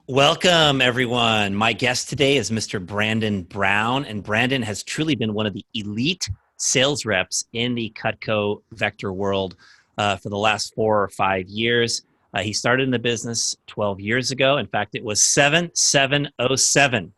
Welcome, everyone. My guest today is Mr. Brandon Brown, and Brandon has truly been one of the elite sales reps in the Cutco vector world for the last 4 or 5 years. He started in the business 12 years ago. In fact, it was 7707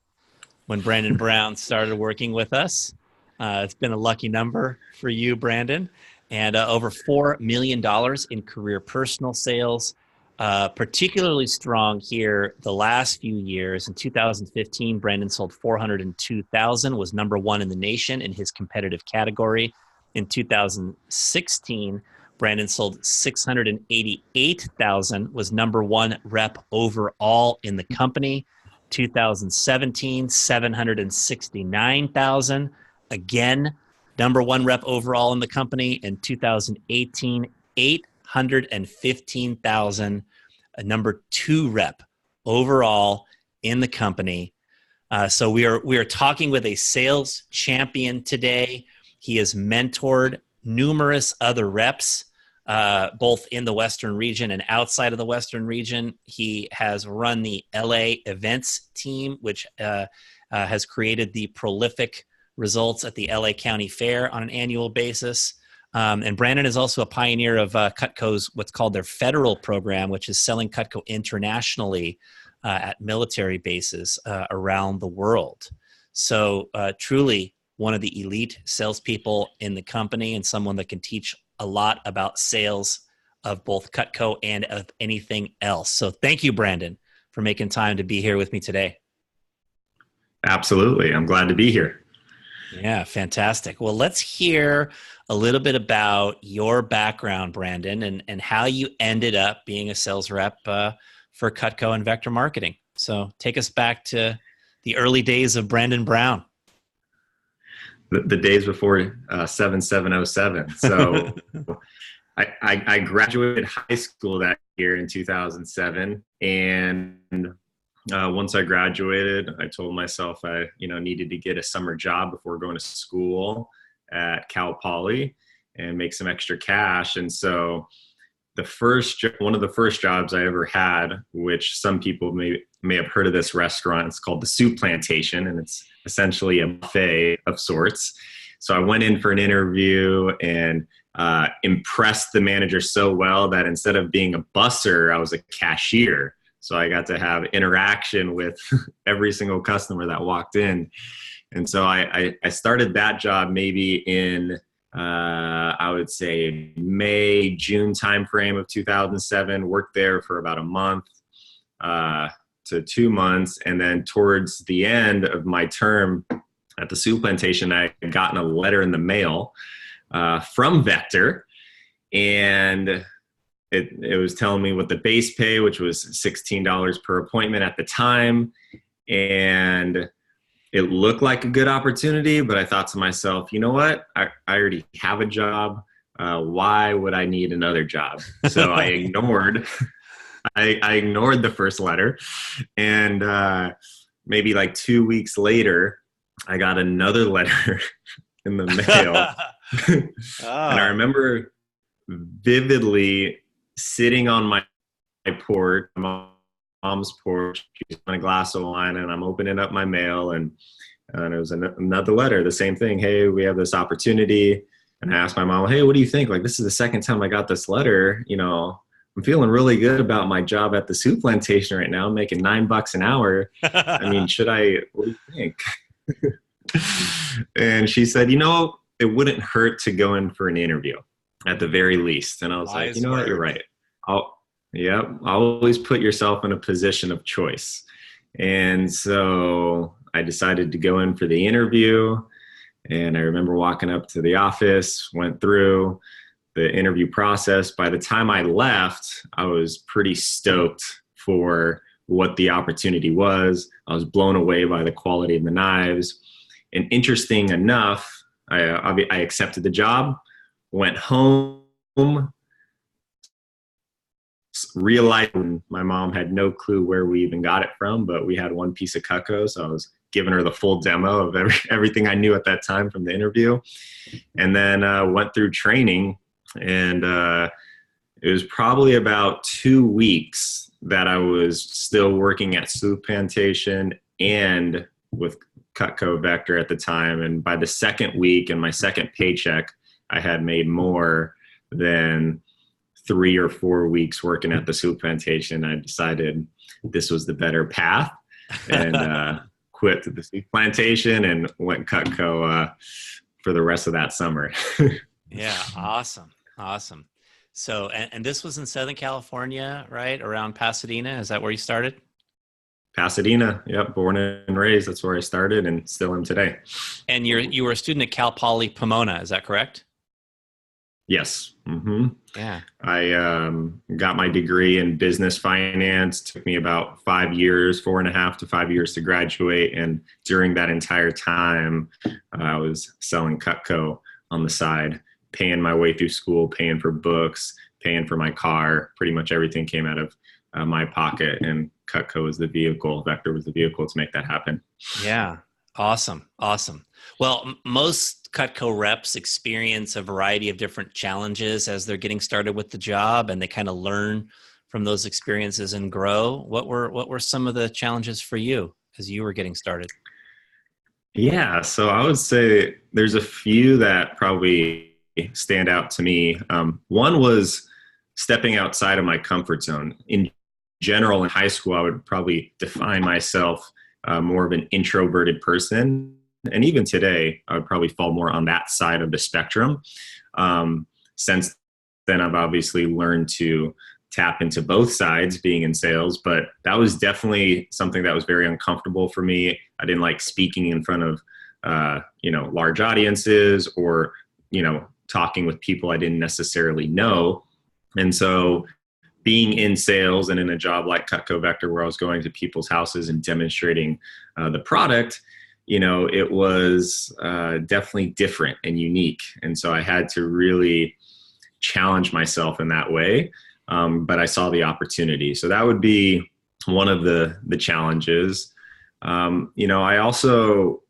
when Brandon Brown started working with us. It's been a lucky number for you, Brandon, and over $4 million in career personal sales. Particularly strong here the last few years. In 2015, Brandon sold 402,000, was number one in the nation in his competitive category. In 2016, Brandon sold 688,000, was number one rep overall in the company. 2017, 769,000, again, number one rep overall in the company. In 2018, 815,000, a number two rep overall in the company. So we are talking with a sales champion today. He has mentored numerous other reps, both in the Western region and outside of the Western region. He has run the LA events team, which has created the prolific results at the LA County Fair on an annual basis. And Brandon is also a pioneer of Cutco's what's called their federal program, which is selling Cutco internationally at military bases around the world. So truly one of the elite salespeople in the company and someone that can teach a lot about sales of both Cutco and of anything else. So thank you, Brandon, for making time to be here with me today. Absolutely. I'm glad to be here. Yeah, fantastic. Well, let's hear a little bit about your background, Brandon, and how you ended up being a sales rep for Cutco and Vector Marketing. So take us back to the early days of Brandon Brown. The days before 7707. So I graduated high school that year in 2007. And once I graduated, I told myself I needed to get a summer job before going to school at Cal Poly and make some extra cash. And so one of the first jobs I ever had, which some people may have heard of this restaurant, it's called the Soup Plantation, and it's essentially a buffet of sorts. So I went in for an interview and impressed the manager so well that instead of being a busser, I was a cashier. So I got to have interaction with every single customer that walked in. And so I started that job maybe in, I would say, May, June timeframe of 2007, worked there for about a month to 2 months. And then towards the end of my term at the Soup Plantation, I had gotten a letter in the mail from Vector, and it was telling me what the base pay, which was $16 per appointment at the time. And it looked like a good opportunity, but I thought to myself, you know what? I already have a job. Why would I need another job? So I ignored the first letter. And maybe like 2 weeks later, I got another letter in the mail. And I remember vividly sitting on my porch, my mom's porch, she's on a glass of wine, and I'm opening up my mail, and it was another letter, the same thing. Hey, we have this opportunity. And I asked my mom, hey, what do you think? Like, this is the second time I got this letter. I'm feeling really good about my job at the Soup Plantation right now. I'm making $9 an hour. I mean, what do you think? And she said, it wouldn't hurt to go in for an interview at the very least. And I was like, you know what, you're right. I'll always put yourself in a position of choice. And so I decided to go in for the interview. And I remember walking up to the office, went through the interview process. By the time I left, I was pretty stoked for what the opportunity was. I was blown away by the quality of the knives. And interesting enough, I accepted the job, went home, realized my mom had no clue where we even got it from, but we had one piece of Cutco, so I was giving her the full demo of everything I knew at that time from the interview. And then went through training, and it was probably about 2 weeks that I was still working at Sloop Plantation and with Cutco Vector at the time. And by the second week and my second paycheck, I had made more than 3 or 4 weeks working at the Sloop Plantation. I decided this was the better path and quit the Sloop Plantation and went Cutco for the rest of that summer. Yeah. Awesome. Awesome. So, and this was in Southern California, right? Around Pasadena. Is that where you started? Pasadena. Yep. Born and raised. That's where I started and still am today. And you were a student at Cal Poly Pomona. Is that correct? Yes. Mm-hmm. Yeah. I got my degree in business finance. Took me about 5 years, 4.5 to 5 years to graduate. And during that entire time, I was selling Cutco on the side, paying my way through school, paying for books, paying for my car. Pretty much everything came out of my pocket, and Cutco was the vehicle. Vector was the vehicle to make that happen. Yeah. Awesome. Awesome. Well, most Cutco reps experience a variety of different challenges as they're getting started with the job, and they kind of learn from those experiences and grow. What were some of the challenges for you as you were getting started? Yeah, so I would say there's a few that probably stand out to me. One was stepping outside of my comfort zone. In general, in high school, I would probably define myself more of an introverted person. And even today, I would probably fall more on that side of the spectrum. Since then, I've obviously learned to tap into both sides being in sales, but that was definitely something that was very uncomfortable for me. I didn't like speaking in front of, large audiences or, talking with people I didn't necessarily know. And so being in sales and in a job like Cutco Vector, where I was going to people's houses and demonstrating the product, it was definitely different and unique. And so I had to really challenge myself in that way. But I saw the opportunity. So that would be one of the challenges. I also,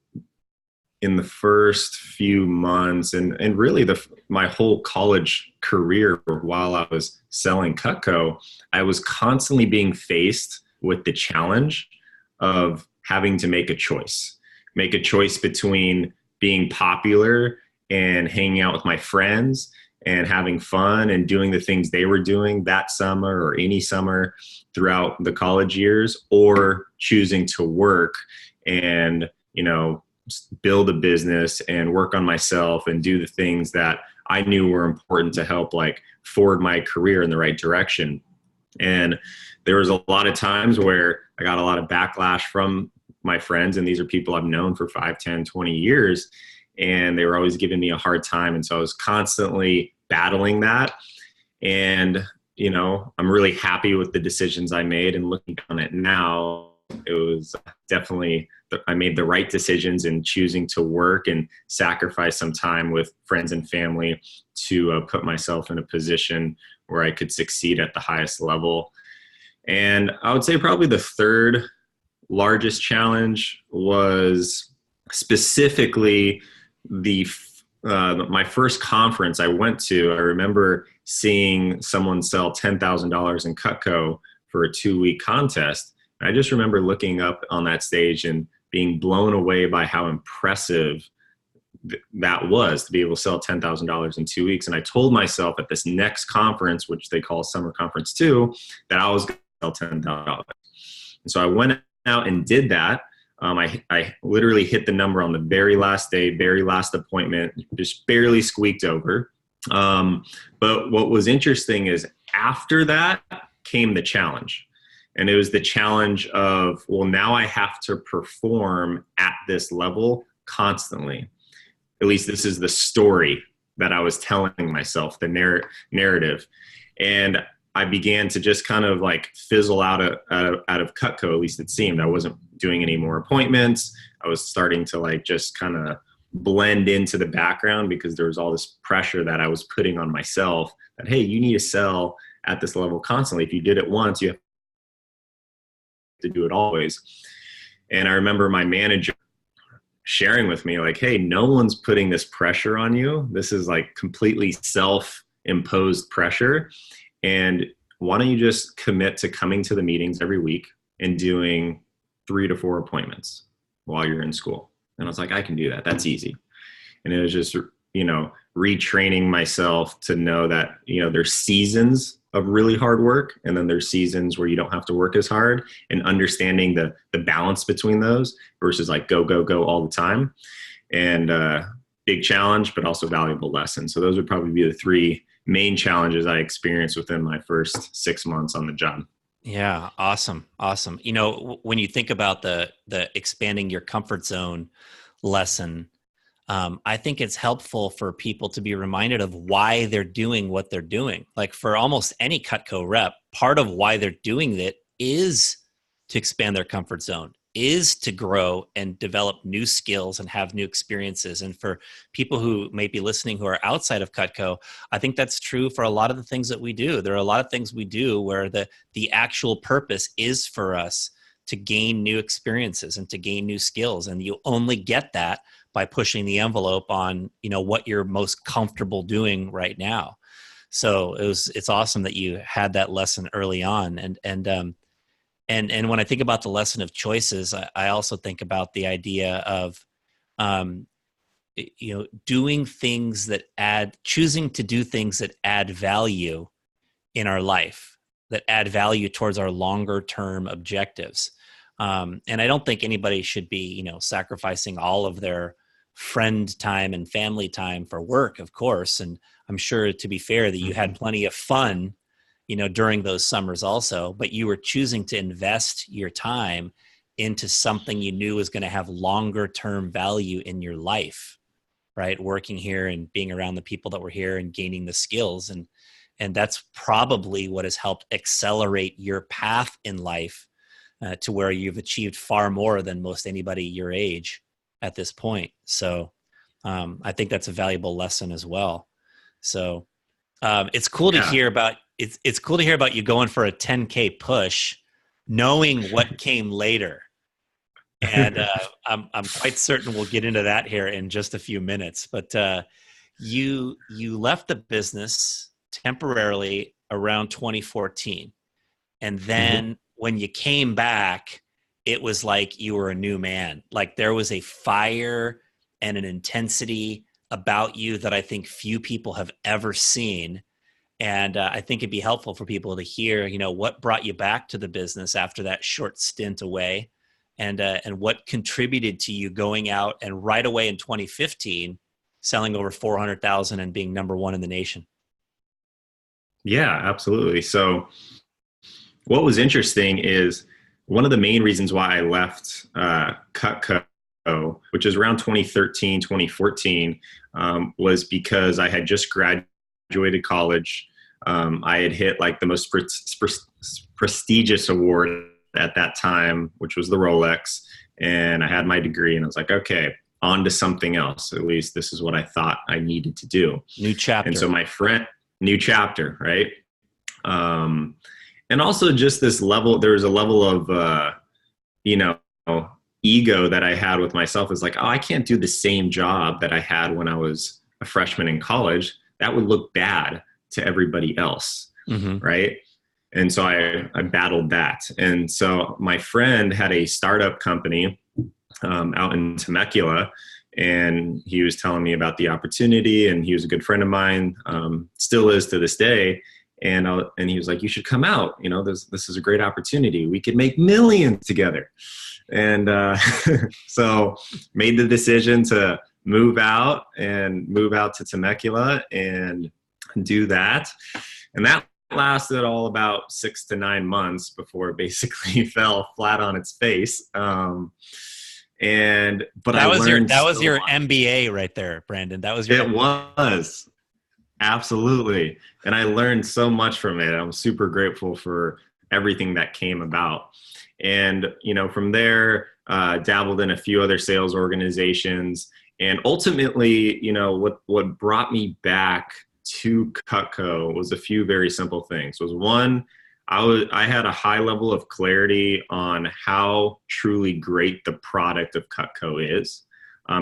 in the first few months and really my whole college career while I was selling Cutco, I was constantly being faced with the challenge of having to make a choice between being popular and hanging out with my friends and having fun and doing the things they were doing that summer or any summer throughout the college years, or choosing to work and, build a business and work on myself and do the things that I knew were important to help forward my career in the right direction. And there was a lot of times where I got a lot of backlash from my friends, and these are people I've known for 5, 10, 20 years. And they were always giving me a hard time. And so I was constantly battling that. And, I'm really happy with the decisions I made, and looking on it now, it was definitely, I made the right decisions in choosing to work and sacrifice some time with friends and family to put myself in a position where I could succeed at the highest level. And I would say probably the third largest challenge was specifically my first conference I went to. I remember seeing someone sell $10,000 in Cutco for a 2-week contest. I just remember looking up on that stage and being blown away by how impressive that was, to be able to sell $10,000 in 2 weeks. And I told myself at this next conference, which they call Summer Conference 2, that I was going to sell $10,000. And so I went out and did that. I literally hit the number on the very last day, very last appointment, just barely squeaked over. But what was interesting is after that came the challenge. And it was the challenge of, well, now I have to perform at this level constantly. At least this is the story that I was telling myself, the narrative. And I began to just kind of fizzle out of Cutco, at least it seemed. I wasn't doing any more appointments. I was starting to just kind of blend into the background because there was all this pressure that I was putting on myself that, hey, you need to sell at this level constantly. If you did it once, you have to do it always. And I remember my manager sharing with me hey, no one's putting this pressure on you. This is completely self-imposed pressure. And why don't you just commit to coming to the meetings every week and doing 3 to 4 appointments while you're in school? And I was like, I can do that. That's easy. And it was just, retraining myself to know that, there's seasons of really hard work, and then there's seasons where you don't have to work as hard, and understanding the balance between those versus like go, go, go all the time. And big challenge, but also valuable lesson. So those would probably be the 3 main challenges I experienced within my first 6 months on the job. Yeah. Awesome. Awesome. When you think about the expanding your comfort zone lesson, I think it's helpful for people to be reminded of why they're doing what they're doing. Like for almost any Cutco rep, part of why they're doing it is to expand their comfort zone, is to grow and develop new skills and have new experiences. And for people who may be listening who are outside of Cutco, I think that's true for a lot of the things that we do. There are a lot of things we do where the actual purpose is for us to gain new experiences and to gain new skills. And you only get that by pushing the envelope on, what you're most comfortable doing right now. So it's awesome that you had that lesson early on. And when I think about the lesson of choices, I also think about the idea of, doing things choosing to do things that add value in our life, that add value towards our longer term objectives. And I don't think anybody should be, sacrificing all of their friend time and family time for work, of course. And I'm sure, to be fair, that you had plenty of fun, during those summers also, but you were choosing to invest your time into something you knew was going to have longer term value in your life, right? Working here and being around the people that were here and gaining the skills. And that's probably what has helped accelerate your path in life to where you've achieved far more than most anybody your age at this point. So I think that's a valuable lesson as well. So it's cool to hear about. It's cool to hear about you going for a 10K push, knowing what came later. And I'm quite certain we'll get into that here in just a few minutes. But you left the business temporarily around 2014, and then when you came back, it was like you were a new man. Like there was a fire and an intensity about you that I think few people have ever seen. And I think it'd be helpful for people to hear, what brought you back to the business after that short stint away, and what contributed to you going out and right away in 2015, selling over 400,000 and being number 1 in the nation. Yeah, absolutely. So what was interesting is one of the main reasons why I left Cutco, which is around 2013, 2014, was because I had just graduated college. I had hit like the most prestigious award at that time, which was the Rolex. And I had my degree, and I was like, okay, on to something else. At least this is what I thought I needed to do. New chapter. And so new chapter, right? And also just this level, there was a level of, ego that I had with myself. Is like, oh, I can't do the same job that I had when I was a freshman in college. That would look bad to everybody else, right? And so I battled that. And so my friend had a startup company out in Temecula, and he was telling me about the opportunity, and he was a good friend of mine, still is to this day. And he was like, you should come out. This is a great opportunity. We could make millions together. And so made the decision to move out to Temecula and do that. And that lasted all about 6 to 9 months before it basically fell flat on its face. But that was your MBA right there, Brandon. That was your MBA. Was. Absolutely. And I learned so much from it. I'm super grateful for everything that came about. And, from there, dabbled in a few other sales organizations. And ultimately, what brought me back to Cutco was a few very simple things. Was one, I had a high level of clarity on how truly great the product of Cutco is.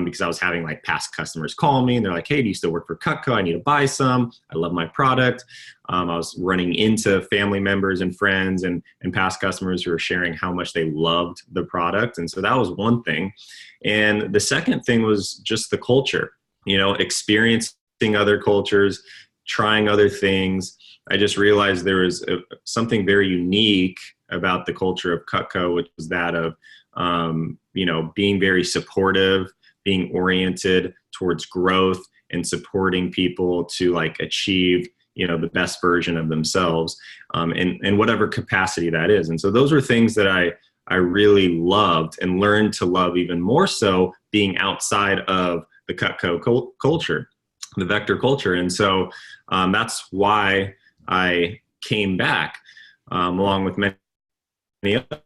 because I was having like past customers call me and they're like, hey, do you still work for Cutco? I need to buy some. I love my product. I was running into family members and friends and past customers who were sharing how much they loved the product. And so that was one thing. And the second thing was just the culture, experiencing other cultures, trying other things. I just realized there was something very unique about the culture of Cutco, which was that of, being very supportive, being oriented towards growth and supporting people to like achieve, the best version of themselves, in whatever capacity that is. And so those were things that I really loved and learned to love even more so being outside of the Cutco culture, the Vector culture. And so that's why I came back along with many other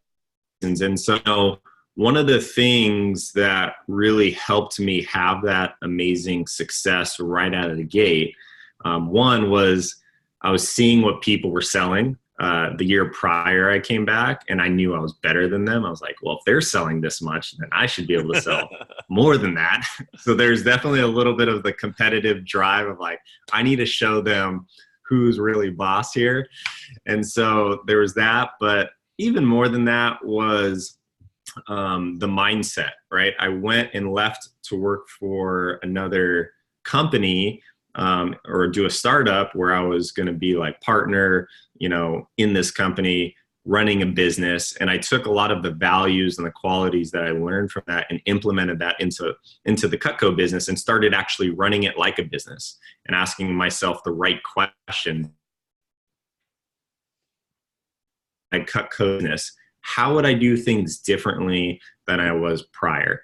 reasons. And so one of the things that really helped me have that amazing success right out of the gate, one was I was seeing what people were selling the year prior I came back, and I knew I was better than them. I was like, well, if they're selling this much, then I should be able to sell more than that. So there's definitely a little bit of the competitive drive of like, I need to show them who's really boss here. And so there was that, but even more than that was the mindset, right? I went and left to work for another company or do a startup where I was going to be like partner, in this company, running a business. And I took a lot of the values and the qualities that I learned from that and implemented that into the Cutco business and started actually running it like a business and asking myself the right question. At Cutco business, how would I do things differently than I was prior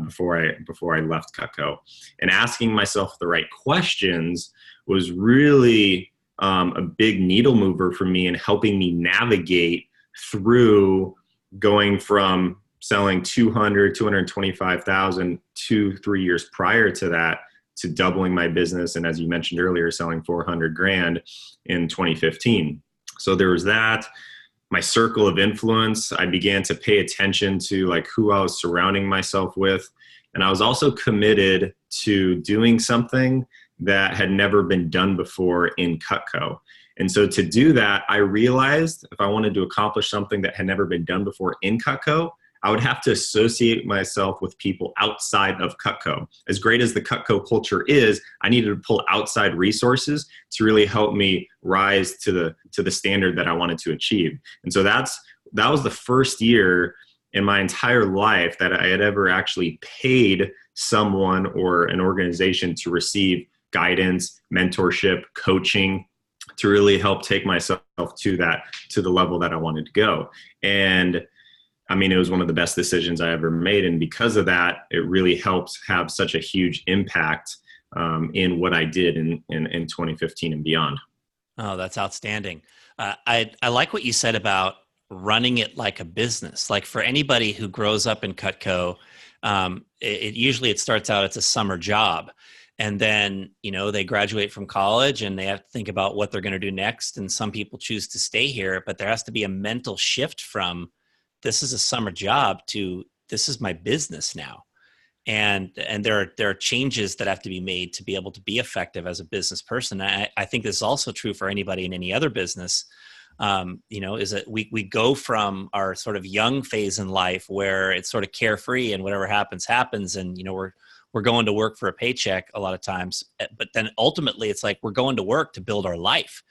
before I left Cutco? And asking myself the right questions was really a big needle mover for me in helping me navigate through going from selling 225,000 2-3 years prior to that to doubling my business. And as you mentioned earlier, selling 400 grand in 2015. So there was that. My circle of influence, I began to pay attention to like who I was surrounding myself with. And I was also committed to doing something that had never been done before in Cutco. And so to do that, I realized if I wanted to accomplish something that had never been done before in Cutco, I would have to associate myself with people outside of Cutco. As great as the Cutco culture is, I needed to pull outside resources to really help me rise to the standard that I wanted to achieve. And so that was the first year in my entire life that I had ever actually paid someone or an organization to receive guidance, mentorship, coaching, to really help take myself to the level that I wanted to go. And I mean, it was one of the best decisions I ever made. And because of that, it really helped have such a huge impact in what I did in 2015 and beyond. Oh, that's outstanding. I like what you said about running it like a business. Like for anybody who grows up in Cutco, it starts out, it's a summer job. And then, they graduate from college and they have to think about what they're going to do next. And some people choose to stay here, but there has to be a mental shift from this is a summer job to this is my business now. And there are changes that have to be made to be able to be effective as a business person. I think this is also true for anybody in any other business. Is that we go from our sort of young phase in life where it's sort of carefree and whatever happens, and, we're going to work for a paycheck a lot of times, but then ultimately it's like, we're going to work to build our life.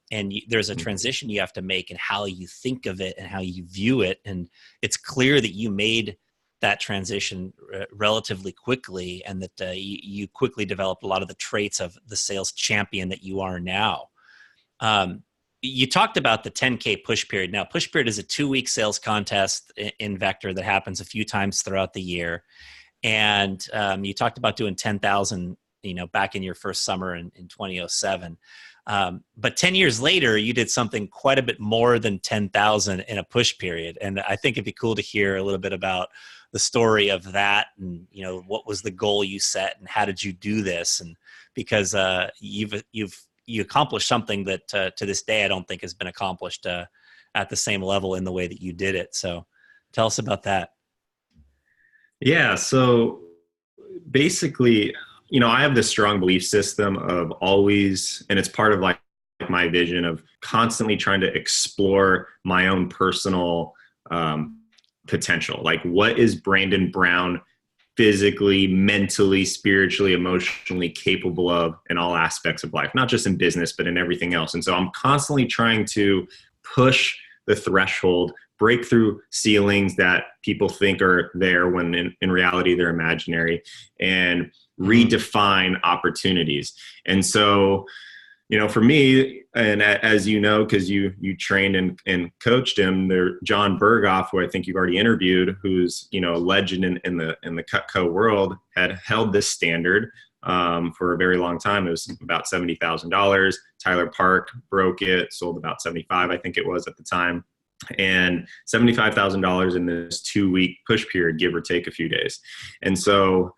And there's a transition you have to make in how you think of it and how you view it. And it's clear that you made that transition relatively quickly, and that you quickly developed a lot of the traits of the sales champion that you are now. You talked about the 10K push period. Now, push period is a 2-week sales contest in Vector that happens a few times throughout the year. And you talked about doing 10,000, back in your first summer in 2007. But 10 years later, you did something quite a bit more than 10,000 in a push period. And I think it'd be cool to hear a little bit about the story of that, and, what was the goal you set and how did you do this? And because you accomplished something that to this day, I don't think has been accomplished at the same level in the way that you did it. So tell us about that. Yeah. So basically, I have this strong belief system of always, and it's part of like my vision of constantly trying to explore my own personal potential. Like, what is Brandon Brown physically, mentally, spiritually, emotionally capable of in all aspects of life, not just in business, but in everything else. And so I'm constantly trying to push the threshold, break through ceilings that people think are there when in reality they're imaginary, and redefine opportunities. And so, for me, and as you know, because you trained and coached him, there, John Berghoff, who I think you've already interviewed, who's a legend in the Cutco world, had held this standard for a very long time. It was about $70,000. Tyler Park broke it, sold about 75, I think it was at the time, and $75,000 in this 2-week push period, give or take a few days. And so,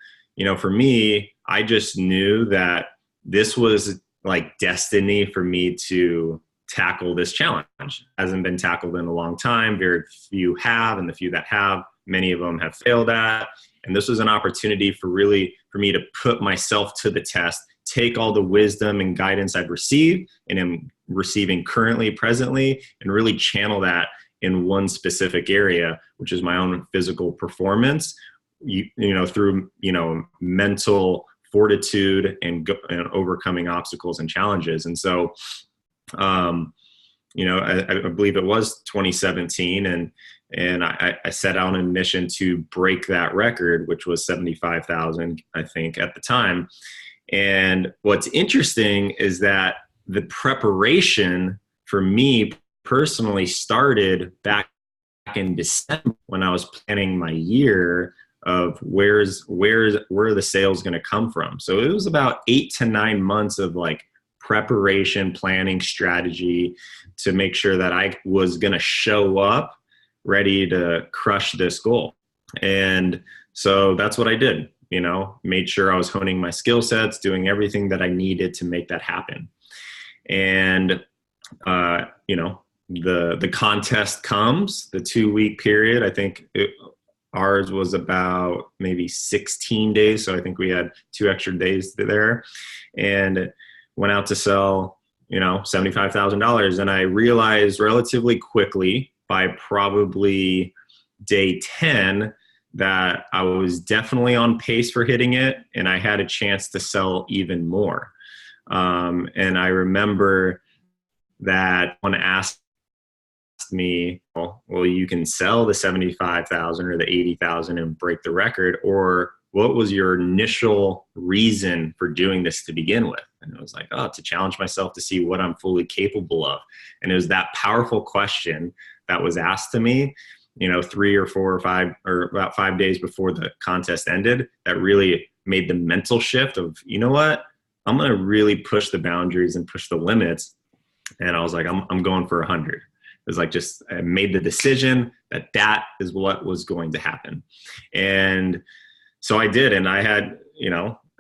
for me, I just knew that this was like destiny for me to tackle this challenge. It hasn't been tackled in a long time. Very few have, and the few that have, many of them have failed at. And this was an opportunity for me to put myself to the test, take all the wisdom and guidance I've received and am receiving currently, presently, and really channel that in one specific area, which is my own physical performance, through, mental fortitude and overcoming obstacles and challenges. And so, I believe it was 2017, and I set out on a mission to break that record, which was 75,000, I think, at the time. And what's interesting is that the preparation for me personally started back in December when I was planning my year of where are the sales going to come from. So it was about 8 to 9 months of like preparation, planning, strategy to make sure that I was going to show up ready to crush this goal. And so that's what I did, made sure I was honing my skill sets, doing everything that I needed to make that happen. And, the contest comes, the 2-week period. I think ours was about maybe 16 days. So I think we had 2 extra days there, and went out to sell, $75,000. And I realized relatively quickly by probably day 10 that I was definitely on pace for hitting it. And I had a chance to sell even more. And I remember that one asked me, well, you can sell the 75,000 or the 80,000 and break the record, or what was your initial reason for doing this to begin with? And I was like, to challenge myself to see what I'm fully capable of. And it was that powerful question that was asked to me, 3 or 4 or 5 or about 5 days before the contest ended, that really made the mental shift of, what, I'm going to really push the boundaries and push the limits. And I was like, I'm going for 100. It was like, I made the decision that is what was going to happen. And so I did. And I had,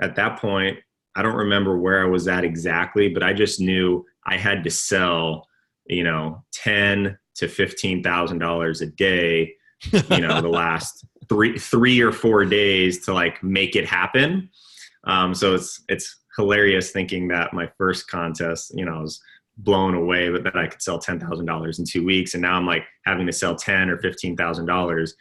at that point, I don't remember where I was at exactly, but I just knew I had to sell, $10,000 to $15,000 a day, the last three or 4 days to like make it happen. So it's hilarious thinking that my first contest, I was blown away, but that I could sell $10,000 in 2 weeks. And now I'm like having to sell $10,000 or $15,000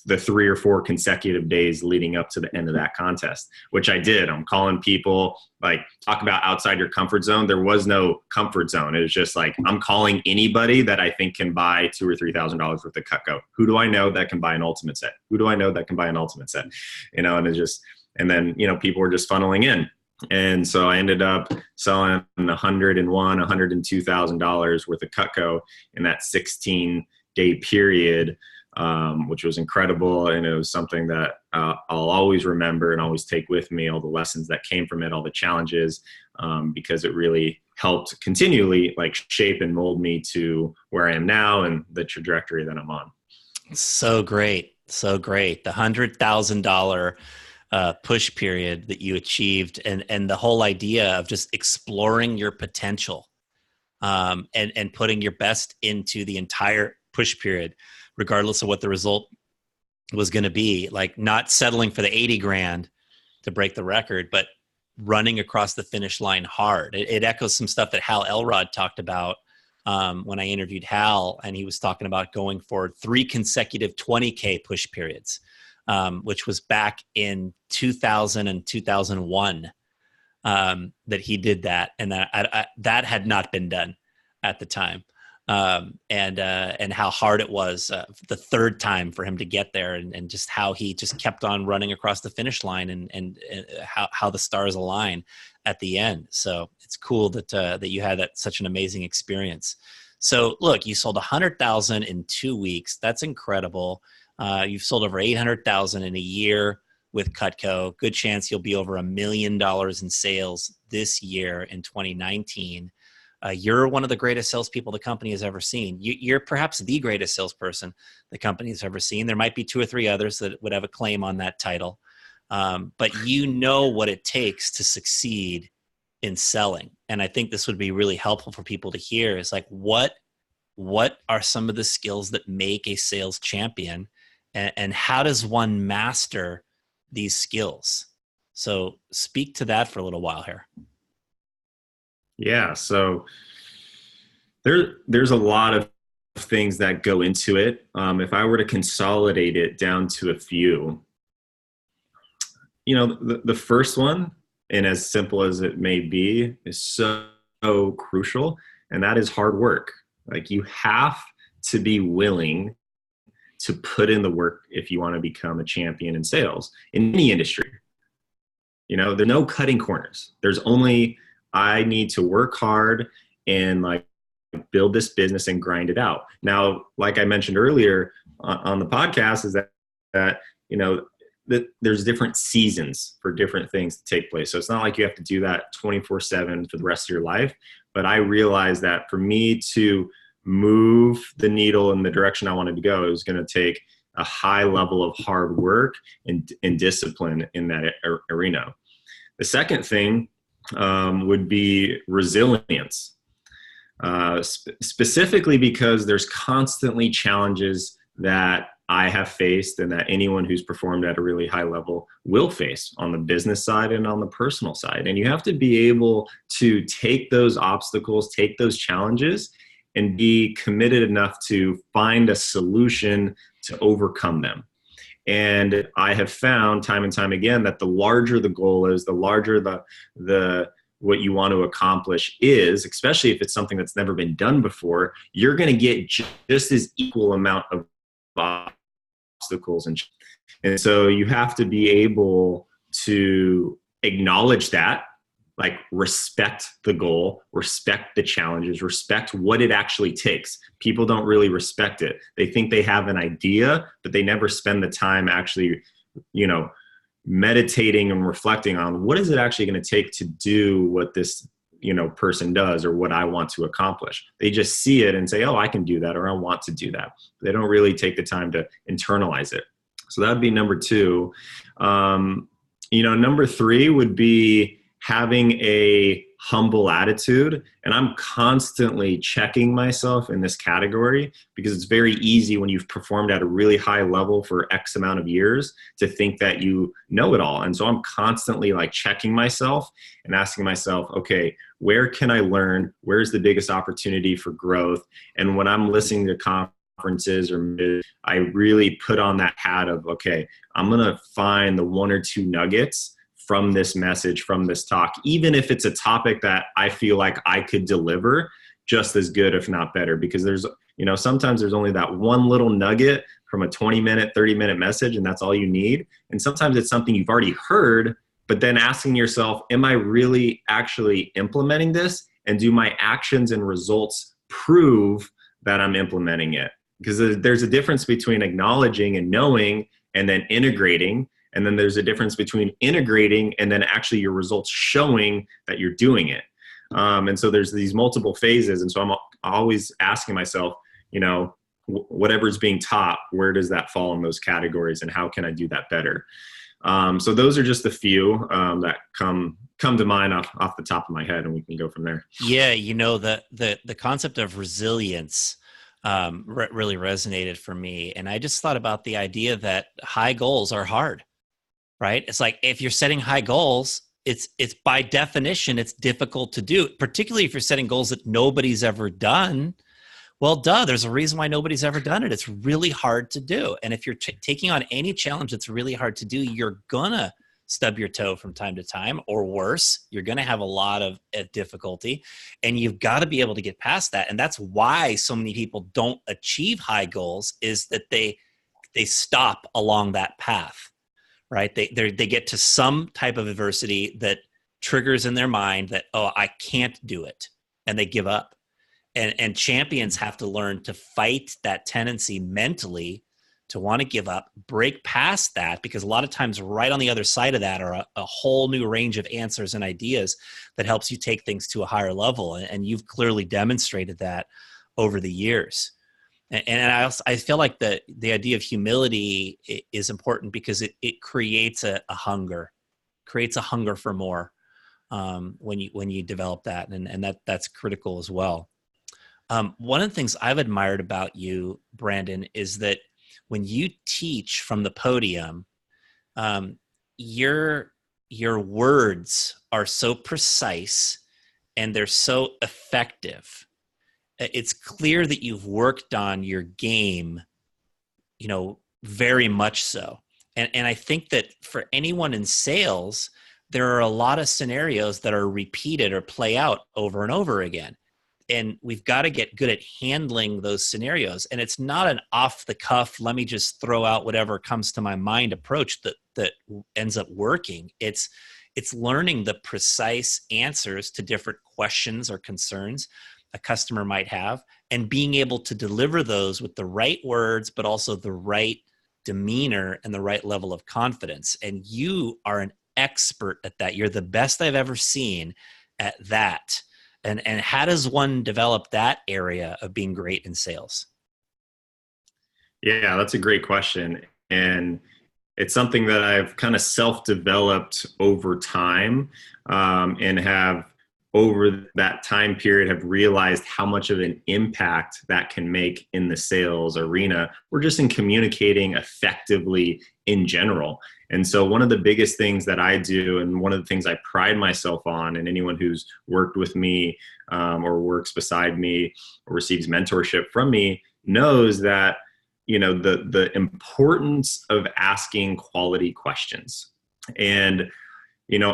the 3 or 4 consecutive days leading up to the end of that contest, which I did. I'm calling people, like, talk about outside your comfort zone. There was no comfort zone. It was just like, I'm calling anybody that I think can buy $2,000 or $3,000 worth of Cutco. Who do I know that can buy an ultimate set? Who do I know that can buy an ultimate set? And it's just, and then, people were just funneling in. And so I ended up selling $102,000 worth of Cutco in that 16-day period, which was incredible. And it was something that I'll always remember and always take with me, all the lessons that came from it, all the challenges, because it really helped continually like shape and mold me to where I am now and the trajectory that I'm on. So great. So great. The $100,000 push period that you achieved, and the whole idea of just exploring your potential, and putting your best into the entire push period, regardless of what the result was going to be, like not settling for the 80 grand to break the record, but running across the finish line hard. It echoes some stuff that Hal Elrod talked about when I interviewed Hal, and he was talking about going for 3 consecutive 20K push periods, which was back in 2000 and 2001 that he did that, and that had not been done at the time. And how hard it was the third time for him to get there, and just how he just kept on running across the finish line, and how the stars align at the end. So it's cool that you had such an amazing experience. So look, you sold 100,000 in 2 weeks. That's incredible. You've sold over 800,000 in a year with Cutco. Good chance you'll be over $1 million in sales this year in 2019. You're one of the greatest salespeople the company has ever seen. You're perhaps the greatest salesperson the company has ever seen. There might be 2 or 3 others that would have a claim on that title. But you know what it takes to succeed in selling. And I think this would be really helpful for people to hear is like, what are some of the skills that make a sales champion, and how does one master these skills? So speak to that for a little while here. Yeah, so there's a lot of things that go into it. If I were to consolidate it down to a few, the first one, and as simple as it may be, is so crucial, and that is hard work. Like, you have to be willing to put in the work if you want to become a champion in sales in any industry. There's no cutting corners. There's only, I need to work hard and like build this business and grind it out. Now, like I mentioned earlier on the podcast, is that there's different seasons for different things to take place. So it's not like you have to do that 24/7 for the rest of your life. But I realized that for me to move the needle in the direction I wanted to go, it was going to take a high level of hard work and discipline in that arena. The second thing would be resilience, specifically because there's constantly challenges that I have faced and that anyone who's performed at a really high level will face on the business side and on the personal side. And you have to be able to take those obstacles, take those challenges, and be committed enough to find a solution to overcome them. And I have found time and time again that the larger the goal is, the larger the what you want to accomplish is, especially if it's something that's never been done before, you're going to get just as equal amount of obstacles. And so you have to be able to acknowledge that, like respect the goal, respect the challenges, respect what it actually takes. People don't really respect it. They think they have an idea, but they never spend the time actually, meditating and reflecting on what is it actually going to take to do what this, person does or what I want to accomplish. They just see it and say, oh, I can do that, or I want to do that. They don't really take the time to internalize it. So that would be number 2. Number 3 would be having a humble attitude. And I'm constantly checking myself in this category because it's very easy when you've performed at a really high level for X amount of years to think that you know it all. And so I'm constantly like checking myself and asking myself, okay, where can I learn? Where's the biggest opportunity for growth? And when I'm listening to conferences, or I really put on that hat of, okay, I'm going to find the 1 or 2 nuggets from this message, from this talk, even if it's a topic that I feel like I could deliver just as good, if not better, because there's, sometimes there's only that one little nugget from a 20-minute, 30-minute message, and that's all you need. And sometimes it's something you've already heard, but then asking yourself, am I really actually implementing this? And do my actions and results prove that I'm implementing it? Because there's a difference between acknowledging and knowing and then integrating. And then there's a difference between integrating and then actually your results showing that you're doing it. And so there's these multiple phases. And so I'm always asking myself, whatever's being taught, where does that fall in those categories, and how can I do that better? So those are just a few that come to mind off the top of my head, and we can go from there. Yeah, the concept of resilience really resonated for me. And I just thought about the idea that high goals are hard. right? It's like if you're setting high goals, it's by definition, it's difficult to do, particularly if you're setting goals that nobody's ever done. Well, duh, there's a reason why nobody's ever done it. It's really hard to do. And if you're taking on any challenge that's really hard to do, you're going to stub your toe from time to time, or worse, you're going to have a lot of difficulty, and you've got to be able to get past that. And that's why so many people don't achieve high goals, is that they stop along that path, right? They get to some type of adversity that triggers in their mind that, oh, I can't do it. And they give up. And champions have to learn to fight that tendency mentally to want to give up, break past that, because a lot of times right on the other side of that are a whole new range of answers and ideas that helps you take things to a higher level. And you've clearly demonstrated that over the years. And I feel like the idea of humility is important because it creates a hunger, for more when you develop that, and that's critical as well. One of the things I've admired about you, Brandon, is that when you teach from the podium, your words are so precise and they're so effective. It's clear that you've worked on your game, very much so. And I think that for anyone in sales, there are a lot of scenarios that are repeated or play out over and over again. And we've got to get good at handling those scenarios. And it's not an off the cuff, let me just throw out whatever comes to my mind approach that ends up working. It's learning the precise answers to different questions or concerns a customer might have, and being able to deliver those with the right words, but also the right demeanor and the right level of confidence. And you are an expert at that. You're the best I've ever seen at that. And how does one develop that area of being great in sales? Yeah, that's a great question. And it's something that I've kind of self-developed over time, and have over that time period have realized how much of an impact that can make in the sales arena, or just in communicating effectively in general. And so one of the biggest things that I do, and one of the things I pride myself on, and anyone who's worked with me or works beside me or receives mentorship from me knows that, the importance of asking quality questions. And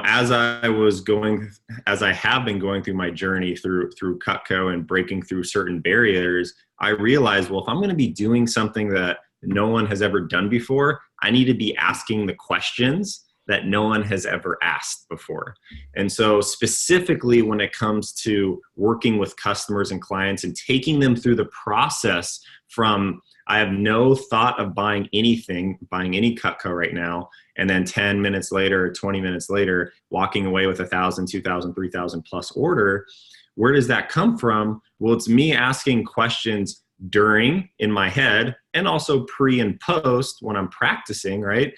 as I have been going through my journey through Cutco and breaking through certain barriers, I realized, well, if I'm going to be doing something that no one has ever done before, I need to be asking the questions that no one has ever asked before. And so specifically when it comes to working with customers and clients and taking them through the process from, I have no thought of buying any Cutco right now, and then 10 minutes later, 20 minutes later, walking away with 1,000, 2,000, 3,000 plus order, where does that come from? Well, it's me asking questions during, in my head, and also pre and post when I'm practicing, right?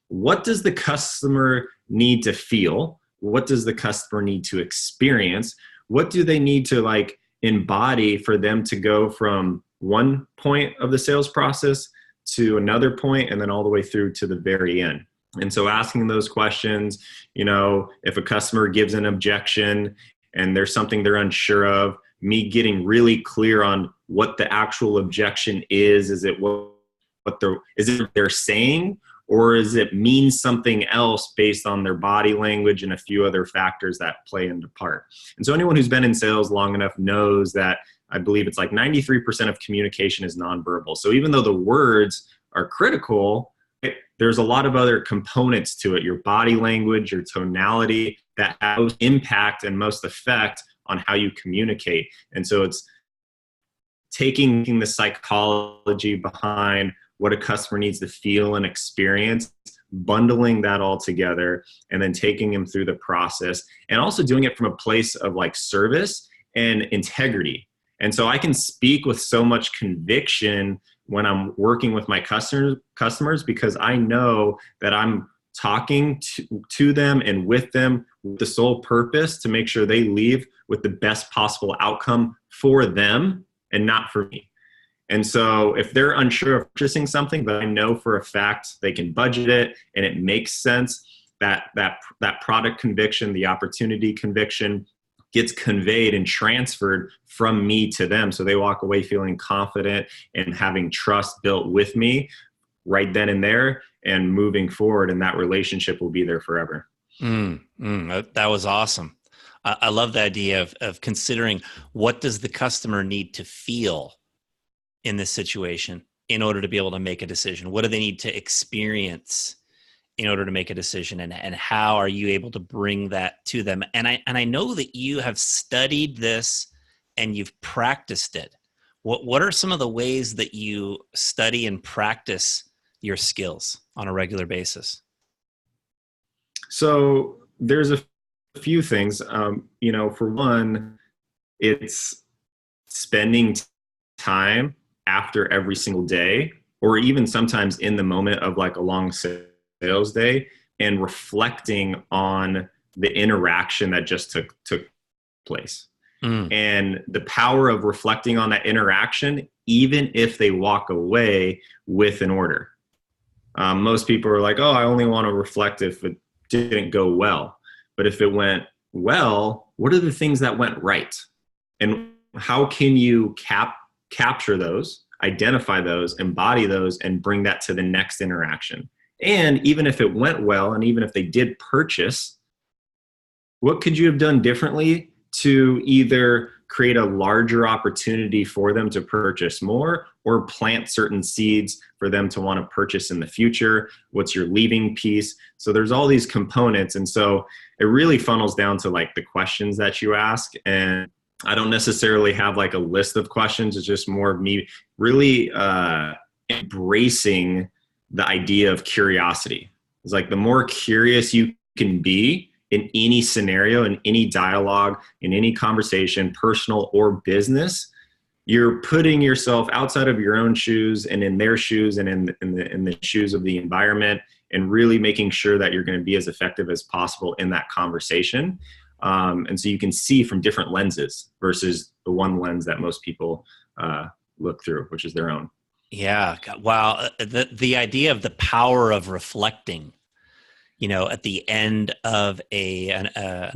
What does the customer need to feel? What does the customer need to experience? What do they need to embody for them to go from one point of the sales process to another point, and then all the way through to the very end? And so asking those questions, if a customer gives an objection and there's something they're unsure of, me getting really clear on what the actual objection is. Is it what they're saying, or is it mean something else based on their body language and a few other factors that play into part? And so anyone who's been in sales long enough knows that I believe it's 93% of communication is nonverbal. So even though the words are critical, there's a lot of other components to it, your body language, your tonality, that have most impact and most effect on how you communicate. And so it's taking the psychology behind what a customer needs to feel and experience, bundling that all together, and then taking them through the process, and also doing it from a place of service and integrity. And so I can speak with so much conviction when I'm working with my customers because I know that I'm talking to them and with them with the sole purpose to make sure they leave with the best possible outcome for them and not for me. And so if they're unsure of purchasing something, but I know for a fact they can budget it and it makes sense, that product conviction, the opportunity conviction gets conveyed and transferred from me to them. So they walk away feeling confident and having trust built with me right then and there and moving forward. And that relationship will be there forever. That was awesome. I love the idea of considering what does the customer need to feel in this situation in order to be able to make a decision? What do they need to experience in order to make a decision? And how are you able to bring that to them? And I know that you have studied this and you've practiced it. What are some of the ways that you study and practice your skills on a regular basis? So there's a few things. For one, it's spending time after every single day, or even sometimes in the moment of like a long sales day, and reflecting on the interaction that just took place. And the power of reflecting on that interaction, even if they walk away with an order. Most people are like, oh, I only want to reflect if it didn't go well. But if it went well, what are the things that went right? And how can you capture those, identify those, embody those, and bring that to the next interaction? And even if it went well, and even if they did purchase, what could you have done differently to either create a larger opportunity for them to purchase more, or plant certain seeds for them to want to purchase in the future? What's your leaving piece? So there's all these components. And so it really funnels down to like the questions that you ask. And I don't necessarily have like a list of questions. It's just more of me really embracing the idea of curiosity. It's like the more curious you can be in any scenario, in any dialogue, in any conversation, personal or business, you're putting yourself outside of your own shoes and in their shoes and in the shoes of the environment, and really making sure that you're going to be as effective as possible in that conversation. And so you can see from different lenses versus the one lens that most people look through, which is their own. Yeah. Wow. The idea of the power of reflecting, at the end of an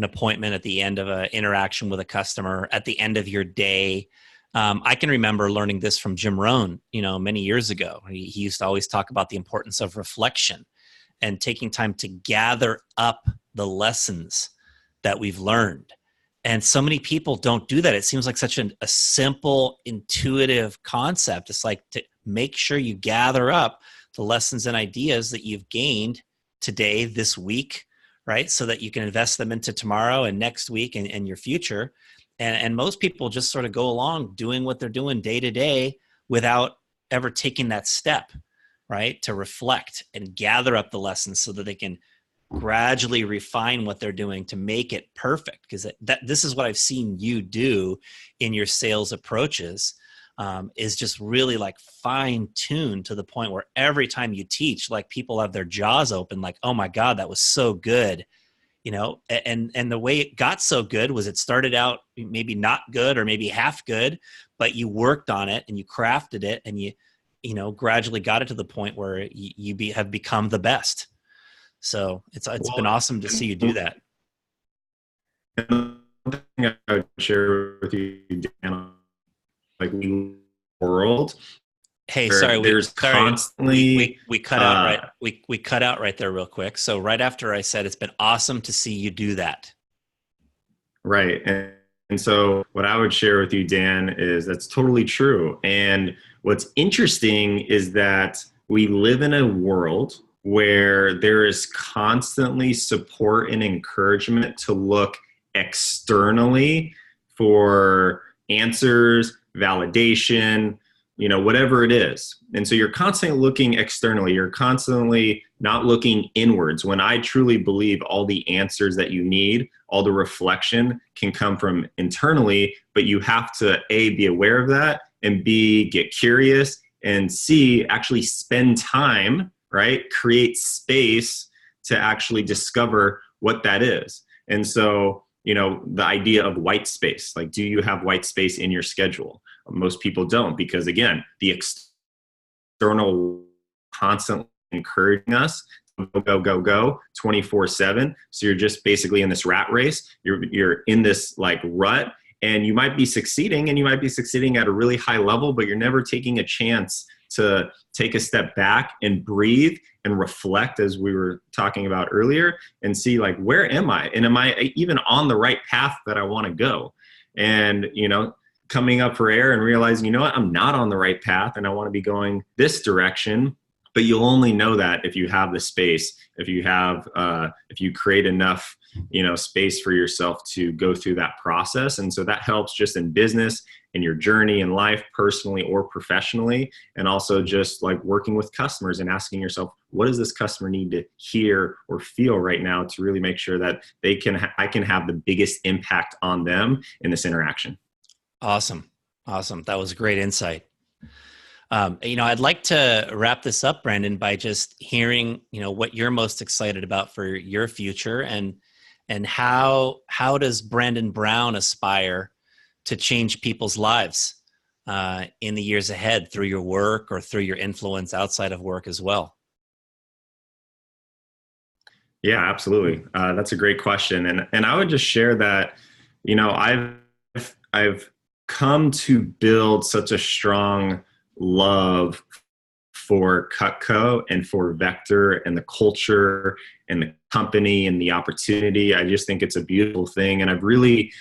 appointment, at the end of an interaction with a customer, at the end of your day. I can remember learning this from Jim Rohn, many years ago. He used to always talk about the importance of reflection and taking time to gather up the lessons that we've learned. And so many people don't do that. It seems like such a simple, intuitive concept. It's like to make sure you gather up the lessons and ideas that you've gained today, this week, right? So that you can invest them into tomorrow and next week and your future. And most people just sort of go along doing what they're doing day to day without ever taking that step, right? To reflect and gather up the lessons so that they can gradually refine what they're doing to make it perfect. Because this is what I've seen you do in your sales approaches, is just really like fine tuned to the point where every time you teach, like people have their jaws open, like, oh my God, that was so good. And the way it got so good was it started out maybe not good or maybe half good, but you worked on it and you crafted it and you gradually got it to the point where you have become the best. So it's been awesome to see you do that. One thing I would share with you, Dan, like world. Hey, sorry, constantly we cut out right. We cut out right there real quick. So right after I said, it's been awesome to see you do that. Right. And so what I would share with you, Dan, is that's totally true. And what's interesting is that we live in a world where there is constantly support and encouragement to look externally for answers, validation, whatever it is. And so you're constantly looking externally. You're constantly not looking inwards, when I truly believe all the answers that you need, all the reflection can come from internally, but you have to A, be aware of that, and B, get curious, and C, actually spend time, right? Create space to actually discover what that is. And so, the idea of white space, like, do you have white space in your schedule? Most people don't, because again, the external constantly encouraging us go, go, go, go 24/7. So you're just basically in this rat race. You're in this like rut, and you might be succeeding, and you might be succeeding at a really high level, but you're never taking a chance to take a step back and breathe and reflect, as we were talking about earlier, and see like, where am I? And am I even on the right path that I want to go? And, you know, coming up for air and realizing, you know what, I'm not on the right path and I want to be going this direction. But you'll only know that if you have the space, if you create enough, you know, space for yourself to go through that process. And so that helps just in business, in your journey in life, personally or professionally, and also just like working with customers and asking yourself, what does this customer need to hear or feel right now to really make sure that I can have the biggest impact on them in this interaction. Awesome. That was great insight. You know, I'd like to wrap this up, Brandon, by just hearing, you know, what you're most excited about for your future, and how does Brandon Brown aspire to change people's lives in the years ahead through your work or through your influence outside of work as well? Yeah, absolutely. That's a great question. And I would just share that, you know, I've come to build such a strong love for Cutco and for Vector and the culture and the company and the opportunity. I just think it's a beautiful thing. And I've really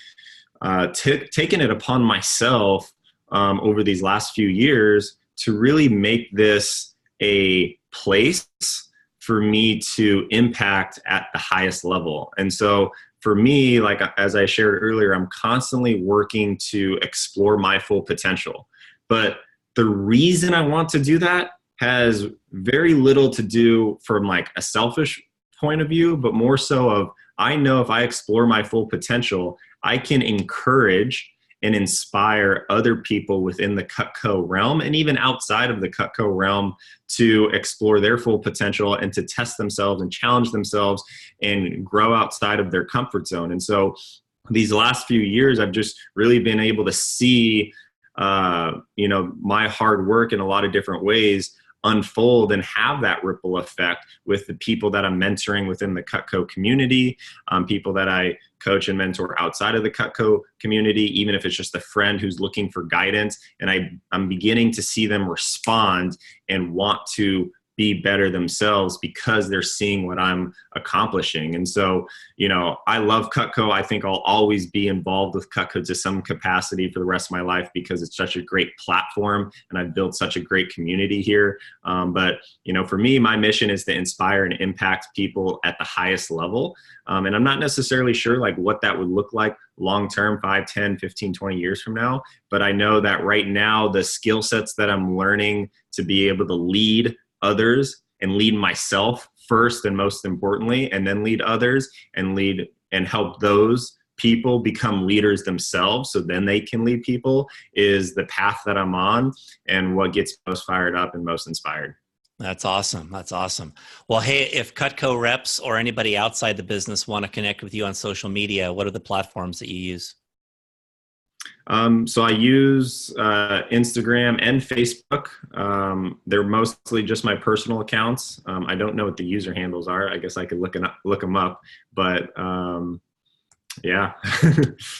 taken it upon myself over these last few years to really make this a place for me to impact at the highest level. And so for me, like as I shared earlier, I'm constantly working to explore my full potential. But the reason I want to do that has very little to do from like a selfish point of view, but more so of, I know if I explore my full potential, I can encourage and inspire other people within the Cutco realm and even outside of the Cutco realm to explore their full potential and to test themselves and challenge themselves and grow outside of their comfort zone. And so these last few years, I've just really been able to see you know, my hard work in a lot of different ways unfold and have that ripple effect with the people that I'm mentoring within the Cutco community, people that I coach and mentor outside of the Cutco community, even if it's just a friend who's looking for guidance. And I'm beginning to see them respond and want to be better themselves because they're seeing what I'm accomplishing. And so, you know, I love Cutco. I think I'll always be involved with Cutco to some capacity for the rest of my life because it's such a great platform and I've built such a great community here. But, you know, for me, my mission is to inspire and impact people at the highest level. And I'm not necessarily sure like what that would look like long-term, 5, 10, 15, 20 years from now. But I know that right now, the skill sets that I'm learning to be able to lead others and lead myself first and most importantly, and then lead others and lead and help those people become leaders themselves so then they can lead people is the path that I'm on and what gets most fired up and most inspired. That's awesome. Well, hey, if Cutco reps or anybody outside the business want to connect with you on social media, what are the platforms that you use? So I use Instagram and Facebook. They're mostly just my personal accounts. I don't know what the user handles are. I guess I could look them up. But yeah,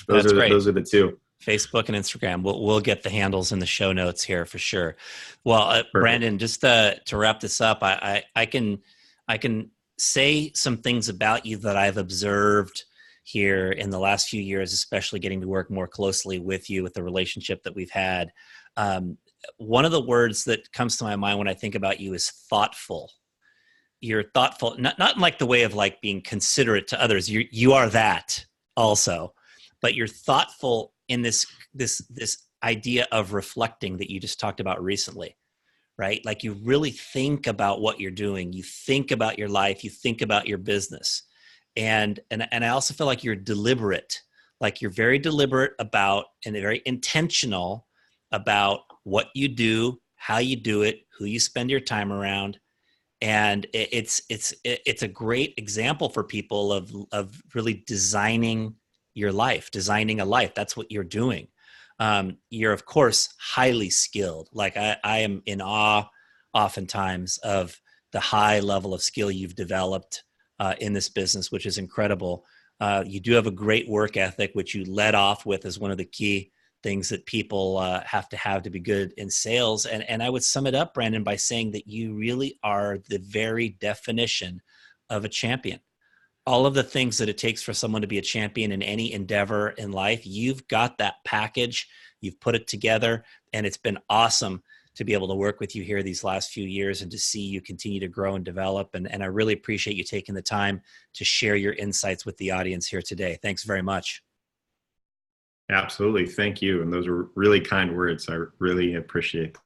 those are the two. Facebook and Instagram. We'll get the handles in the show notes here for sure. Well, Brandon, just to wrap this up, I can say some things about you that I've observed here in the last few years, especially getting to work more closely with you, with the relationship that we've had. One of the words that comes to my mind when I think about you is thoughtful. You're thoughtful, not in like the way of like being considerate to others. You are that also, but you're thoughtful in this idea of reflecting that you just talked about recently, right? Like you really think about what you're doing. You think about your life. You think about your business. And I also feel like you're deliberate, like you're very deliberate about and very intentional about what you do, how you do it, who you spend your time around. And it's a great example for people of really designing your life, designing a life. That's what you're doing. You're of course highly skilled. Like I am in awe oftentimes of the high level of skill you've developed in this business, which is incredible. You do have a great work ethic, which you led off with as one of the key things that people have to be good in sales. And I would sum it up, Brandon, by saying that you really are the very definition of a champion. All of the things that it takes for someone to be a champion in any endeavor in life, you've got that package, you've put it together, and it's been awesome to be able to work with you here these last few years and to see you continue to grow and develop. And I really appreciate you taking the time to share your insights with the audience here today. Thanks very much. Absolutely. Thank you. And those are really kind words. I really appreciate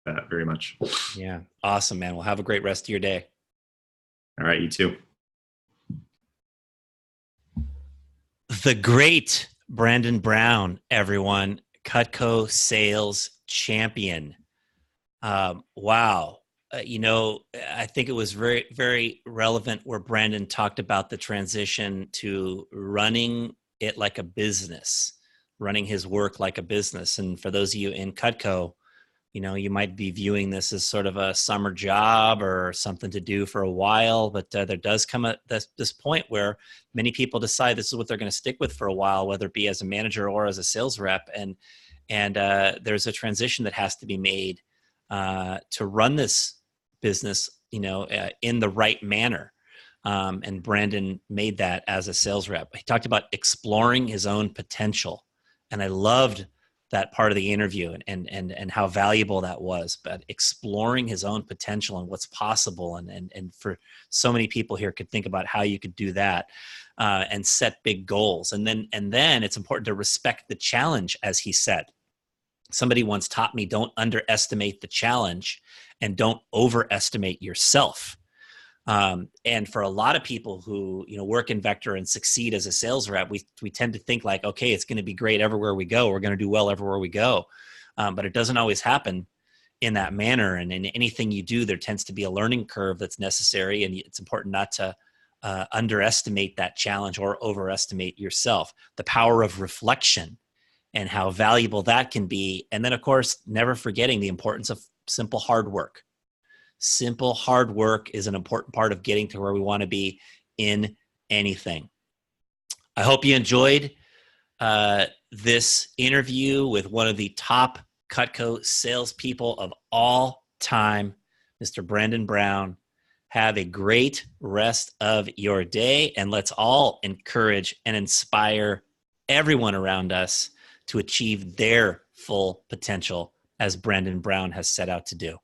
that very much. Yeah. Awesome, man. Well, have a great rest of your day. All right. You too. The great Brandon Brown, everyone, Cutco sales champion. Wow. I think it was very, very relevant where Brandon talked about the transition to running it like a business, running his work like a business. And for those of you in Cutco, you might be viewing this as sort of a summer job or something to do for a while, but there does come at this point where many people decide this is what they're going to stick with for a while, whether it be as a manager or as a sales rep. And there's a transition that has to be made to run this business, in the right manner. And Brandon made that as a sales rep. He talked about exploring his own potential. And I loved that part of the interview and how valuable that was, but exploring his own potential and what's possible. And for so many people here could think about how you could do that and set big goals. And then it's important to respect the challenge, as he said. Somebody once taught me, don't underestimate the challenge and don't overestimate yourself. And for a lot of people who, work in Vector and succeed as a sales rep, we tend to think like, okay, it's going to be great everywhere we go. We're going to do well everywhere we go. But it doesn't always happen in that manner. And in anything you do, there tends to be a learning curve that's necessary. And it's important not to underestimate that challenge or overestimate yourself. The power of reflection and how valuable that can be. And then, of course, never forgetting the importance of simple hard work. Simple hard work is an important part of getting to where we want to be in anything. I hope you enjoyed this interview with one of the top Cutco salespeople of all time, Mr. Brandon Brown. Have a great rest of your day, and let's all encourage and inspire everyone around us to achieve their full potential as Brandon Brown has set out to do.